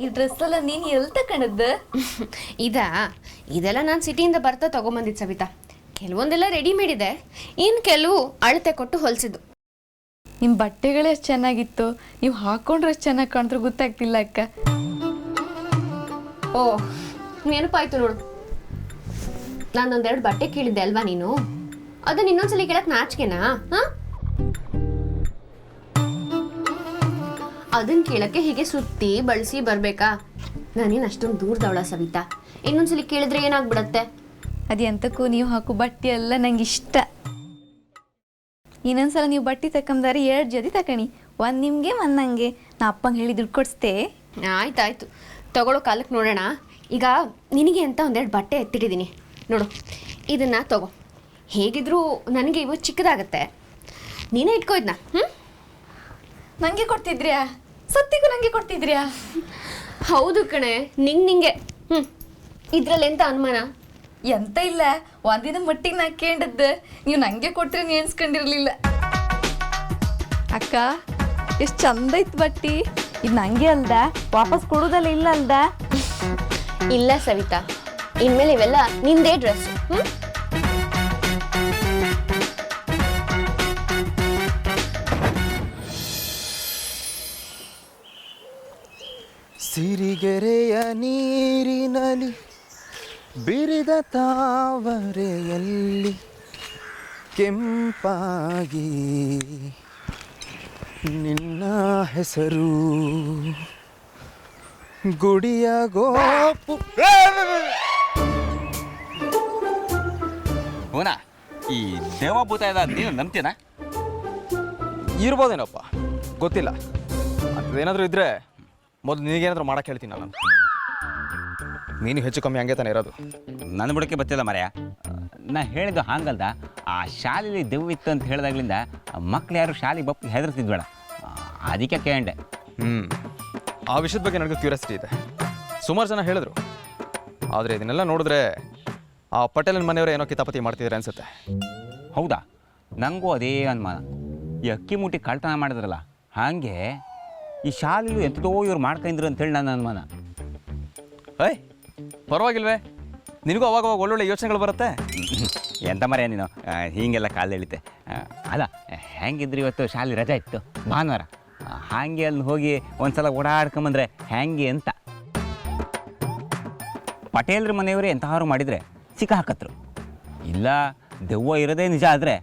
ಈ ಡ್ರೆಸ್ ಎಲ್ಲ ನೀನ್ ಎಲ್ಲಿ ತಕೊಂಡದ್ದು? ಇದೆಲ್ಲ ನಾನು ಸಿಟಿಯಿಂದ ಬರ್ತಾ ತಗೊಂಬಂದಿದ್ದು ಸವಿತಾ. ಕೆಲವೊಂದೆಲ್ಲ ರೆಡಿಮೇಡ್ ಇದೆ, ಇನ್ನು ಕೆಲವು ಅಳತೆ ಕೊಟ್ಟು ಹೊಲಿಸಿದ್ದು. ನಿಮ್ ಬಟ್ಟೆಗಳೇ ಎಷ್ಟು ಚೆನ್ನಾಗಿತ್ತು, ನೀವು ಹಾಕೊಂಡ್ರೆ ಎಷ್ಟು ಚೆನ್ನಾಗಿ ಕಾಣ್ತಾರೆ ಗೊತ್ತಾಗ್ತಿಲ್ಲ ಅಕ್ಕ. ಓ, ನೆನಪಾಯ್ತು ನೋಡು. ನಾನೊಂದೆರಡು ಬಟ್ಟೆ ಕೇಳಿದ್ದೆ ಅಲ್ವಾ ನೀನು? ಅದನ್ನ ಇನ್ನೊಂದ್ಸಲಿ ಕೇಳಕ್ ನಾಚಿಕೆನಾ? ಅದನ್ನ ಕೇಳಕ್ಕೆ ಹೀಗೆ ಸುತ್ತಿ ಬಳಸಿ ಬರ್ಬೇಕಾ? ನಾನೇನು ಅಷ್ಟೊಂದು ದೂರದವಳ ಸವಿತಾ. ಇನ್ನೊಂದ್ಸಲಿ ಕೇಳಿದ್ರೆ ಏನಾಗ್ಬಿಡತ್ತೆ? ಅದೆಂತಕ್ಕೂ ನೀವು ಹಾಕೋ ಬಟ್ಟೆ ಎಲ್ಲ ನಂಗೆ ಇಷ್ಟ. ಇನ್ನೊಂದ್ಸಲ ನೀವು ಬಟ್ಟೆ ತಕೊಂಬಾರಿ 2 ಜೊತೆ ತಕಣಿ, ಒಂದು ನಿಮಗೆ ಒಂದು ನಂಗೆ. ನಾ ಅಪ್ಪಂಗೆ ಹೇಳಿ ದುಡ್ಡು ಕೊಡಿಸ್ತೆ. ಆಯ್ತಾಯ್ತು, ತಗೊಳ್ಳೋ ಕಾಲಕ್ಕೆ ನೋಡೋಣ. ಈಗ ನಿನಗೆ ಅಂತ ಒಂದೆರಡು ಬಟ್ಟೆ ಎತ್ತಿಟ್ಟಿದ್ದೀನಿ ನೋಡು, ಇದನ್ನ ತಗೋ. ಹೇಗಿದ್ರು ನನಗೆ ಇವತ್ತು ಚಿಕ್ಕದಾಗತ್ತೆ, ನೀನೇ ಇಟ್ಕೋ ಇದನ್ನ. ನನಗೆ ಕೊಡ್ತಿದ್ರ್ಯಾ? ಸತ್ತಿಗೂ ನನಗೆ ಕೊಡ್ತಿದ್ರ್ಯಾ? ಹೌದು ಕಣೆ, ನಿಂಗೆ ಇದ್ರಲ್ಲಿ ಎಂತ ಅನುಮಾನ? ಎಂತ ಇಲ್ಲ, ಒಂದಿನ ಮಟ್ಟಿಗೆ ನಾ ಕೇಂಡದ್ದು ನೀವು ನನಗೆ ಕೊಡ್ತೀರಿ ಎಣಿಸ್ಕೊಂಡಿರ್ಲಿಲ್ಲ. ಅಕ್ಕ ಎಷ್ಟು ಚಂದ ಇತ್ತು ಬಟ್ಟಿ. ಇದು ನನಗೆ ಅಲ್ದ, ವಾಪಸ್ ಕೊಡೋದಲ್ಲ ಇಲ್ಲ ಅಲ್ದ? ಇಲ್ಲ ಸವಿತಾ, ಇನ್ಮೇಲೆ ಇವೆಲ್ಲ ನಿಂದೇ ಡ್ರೆಸ್. ಸಿರಿಗೆರೆಯ ನೀರಿನಲ್ಲಿ ಬಿರಿದ ತಾವರೆಯಲ್ಲಿ ಕೆಂಪಾಗಿ ನಿನ್ನ ಹೆಸರು ಗುಡಿಯ ಗೋಪು. ಹೋನಾ, ಈ ದೇವಭೂತ ಇದೆ, ನೀನು ನಂಬ್ತೀನ? ಇರ್ಬೋದೇನಪ್ಪ, ಗೊತ್ತಿಲ್ಲ. ಅಂಥದ್ದೇನಾದರೂ ಇದ್ರೆ ಮೊದಲು ನಿನಗೇನಾದರೂ ಮಾಡಕ್ಕೆ ಹೇಳ್ತೀನಿ ನಾನು. ನೀನು ಹೆಚ್ಚು ಕಮ್ಮಿ ಹಂಗೆ ತಾನೇ ಇರೋದು. ನನ್ನ ಬುಡಕ್ಕೆ ಬತ್ತಿಲ್ಲ ಮರ್ಯ. ನಾ ಹೇಳಿದ್ದು ಹಾಂಗಲ್ದ, ಆ ಶಾಲೆಯಲ್ಲಿ ದೆವ್ವಿತ್ತು ಅಂತ ಹೇಳಿದಾಗ್ಲಿಂದ ಮಕ್ಳು ಯಾರು ಶಾಲೆಗೆ ಬಪ್ಪು ಹೆದರ್ತಿದ್ಬೇಡ, ಅದಕ್ಕೆ ಕೇಂಡೆ. ಆ ವಿಷಯದ ಬಗ್ಗೆ ನನಗೂ ಕ್ಯೂರಿಯಾಸಿಟಿ ಇದೆ. ಸುಮಾರು ಜನ ಹೇಳಿದ್ರು, ಆದರೆ ಇದನ್ನೆಲ್ಲ ನೋಡಿದ್ರೆ ಆ ಪಟೇಲನ ಮನೆಯವರು ಏನೋ ಕಿತಾಪತಿ ಮಾಡ್ತಿದ್ದಾರೆ ಅನ್ಸುತ್ತೆ. ಹೌದಾ? ನನಗೂ ಅದೇ ಅನುಮಾನ. ಈ ಅಕ್ಕಿ ಮೂಟಿ ಕಳ್ತನ ಮಾಡಿದ್ರಲ್ಲ, ಹಾಗೆ ಈ ಶಾಲೆಯು ಎಂಥದೋ ಇವ್ರು ಮಾಡ್ಕೊಂಡಿದ್ರು ಅಂತೇಳಿ ನನ್ನ ಅನುಮಾನ. ಏಯ್, ಪರವಾಗಿಲ್ವೇ, ನಿನಗೂ ಅವಾಗವಾಗ ಒಳ್ಳೊಳ್ಳೆ ಯೋಚನೆಗಳು ಬರುತ್ತೆ. ಎಂತ ಮರ್ಯ ನೀನು ಹೀಗೆಲ್ಲ ಕಾಲು ಎಳಿತೆ. ಅಲ್ಲ, ಹೆಂಗಿದ್ರು ಇವತ್ತು ಶಾಲೆ ರಜೆ ಇತ್ತು, ಭಾನುವಾರ. ಹಾಗೆ ಅಲ್ಲಿ ಹೋಗಿ ಒಂದ್ಸಲ ಓಡಾಡ್ಕೊಂಬಂದ್ರೆ ಹೆಂಗೆ ಅಂತ. ಪಟೇಲ್ರ ಮನೆಯವರು ಎಂತಹಾರು ಮಾಡಿದರೆ ಸಿಕ್ಕ ಹಾಕತ್ರು. ಇಲ್ಲ ದೆವ್ವ ಇರೋದೇ ನಿಜ ಆದರೆ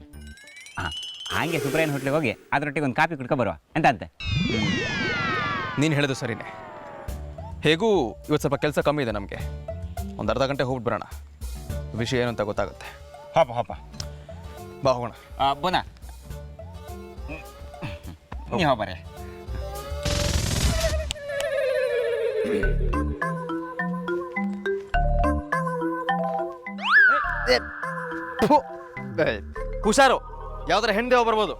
ಹಾಗೆ ಸುಬ್ರಾಯನ್ ಹೋಟ್ಲಿಗೆ ಹೋಗಿ ಅದರೊಟ್ಟಿಗೆ ಒಂದು ಕಾಫಿ ಕುಡ್ಕೊಬರುವ ಎಂತ ಅಂತೆ. ನೀನು ಹೇಳಿದ್ದು ಸರಿನೇ. ಹೇಗೂ ಇವತ್ತು ಸ್ವಲ್ಪ ಕೆಲಸ ಕಮ್ಮಿ ಇದೆ ನಮಗೆ. ಒಂದು ಅರ್ಧ ಗಂಟೆ ಹೋಗ್ಬಿಟ್ಟು ಬರೋಣ, ವಿಷಯ ಏನು ಅಂತ ಗೊತ್ತಾಗುತ್ತೆ. ಹಾಪ ಹಾಪ ಬಾ ಹೋಗೋಣ. ಬೋನ ನೀ ಹೋಗ್ಬಾರೆ. ಹುಷಾರು, ಯಾವ್ದಾರ ಹೆಣ್ಣು ದೇವ ಬರ್ಬೋದು.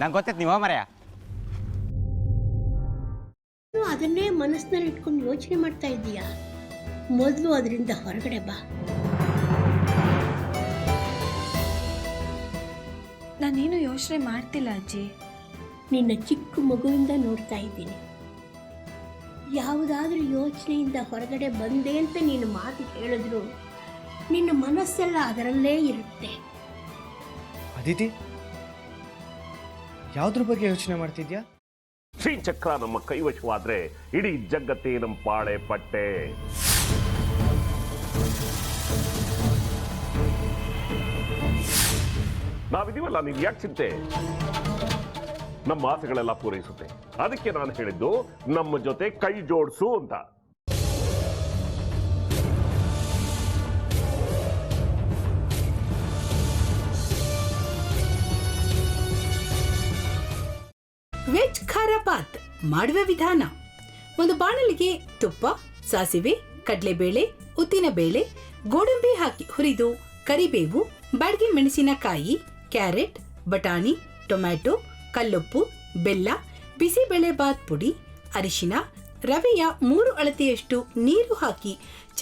ನಂಗೆ ಗೊತ್ತೈತೆ, ನೀವು ಹೋಗ್ಬಾರ್ಯ. ಅದನ್ನೇ ಮನಸ್ಸಿನಲ್ಲಿ ಇಟ್ಕೊಂಡು ಯೋಚನೆ ಮಾಡ್ತಾ ಇದ್ದೀಯಾ? ಮೊದಲು ಅದರಿಂದ ಹೊರಗಡೆ ಬಾ. ನಾನೇನು ಯೋಚನೆ ಮಾಡ್ತಿಲ್ಲ ಅಜ್ಜಿ. ನಿನ್ನ ಚಿಕ್ಕ ಮಗುವಿಂದ ನೋಡ್ತಾ ಇದ್ದೀನಿ. ಯಾವುದಾದ್ರೂ ಯೋಚನೆಯಿಂದ ಹೊರಗಡೆ ಬಂದೆ ಅಂತ ನೀನು ಮಾತು ಹೇಳಿದ್ರು ನಿನ್ನ ಮನಸ್ಸೆಲ್ಲ ಅದರಲ್ಲೇ ಇರುತ್ತೆ. ಅದಿತಿ, ಯಾವುದ್ರ ಬಗ್ಗೆ ಯೋಚನೆ ಮಾಡ್ತಿದ್ಯಾ? ಶ್ರೀಚಕ್ರ ನಮ್ಮ ಕೈವಶವಾದ್ರೆ ಇಡೀ ಜಗತ್ತೇ ನಮ್ಮ ಪಾಳೆ ಪಟ್ಟೆ. ನಾವಿದೀವಲ್ಲ, ನೀನ್ ಯಾಕೆ ಚಿಂತೆ? ನಮ್ಮ ಆಸೆಗಳೆಲ್ಲ ಪೂರೈಸುತ್ತೆ. ಅದಕ್ಕೆ ನಾನು ಹೇಳಿದ್ದು ನಮ್ಮ ಜೊತೆ ಕೈ ಜೋಡಿಸು ಅಂತ. ವೆಜ್ ಖಾರ ಬಾತ್ ಮಾಡುವ ವಿಧಾನ: ಒಂದು ಬಾಣಲಿಗೆ ತುಪ್ಪ, ಸಾಸಿವೆ, ಕಡಲೆಬೇಳೆ, ಉದ್ದಿನಬೇಳೆ, ಗೋಡಂಬಿ ಹಾಕಿ ಹುರಿದು ಕರಿಬೇವು, ಬಾಡಿಗೆ ಮೆಣಸಿನಕಾಯಿ, ಕ್ಯಾರೆಟ್, ಬಟಾಣಿ, ಟೊಮ್ಯಾಟೊ, ಕಲ್ಲುಪ್ಪು, ಬೆಲ್ಲ, ಬಿಸಿಬೇಳೆ ಬಾತ್ ಪುಡಿ, ಅರಿಶಿನ, ರವೆಯ 3 ಅಳತೆಯಷ್ಟು ನೀರು ಹಾಕಿ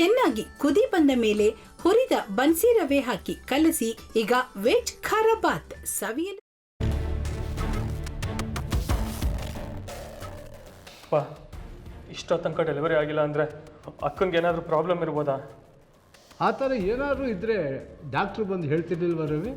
ಚೆನ್ನಾಗಿ ಕುದಿ ಬಂದ ಮೇಲೆ ಹುರಿದ ಬನ್ಸಿ ರವೆ ಹಾಕಿ ಕಲಸಿ. ಈಗ ವೆಜ್ ಖಾರ ಬಾತ್ ಸವಿಯಲು. ಇಷ್ಟೋ ತನಕ ಡೆಲಿವರಿ ಆಗಿಲ್ಲ ಅಂದರೆ ಅಕ್ಕಂಗೆ ಏನಾದರೂ ಪ್ರಾಬ್ಲಮ್ ಇರ್ಬೋದಾ? ಆ ಥರ ಏನಾದರೂ ಇದ್ದರೆ ಡಾಕ್ಟ್ರು ಬಂದು ಹೇಳ್ತಿರ್ಲಿಲ್ವ ರವಿ?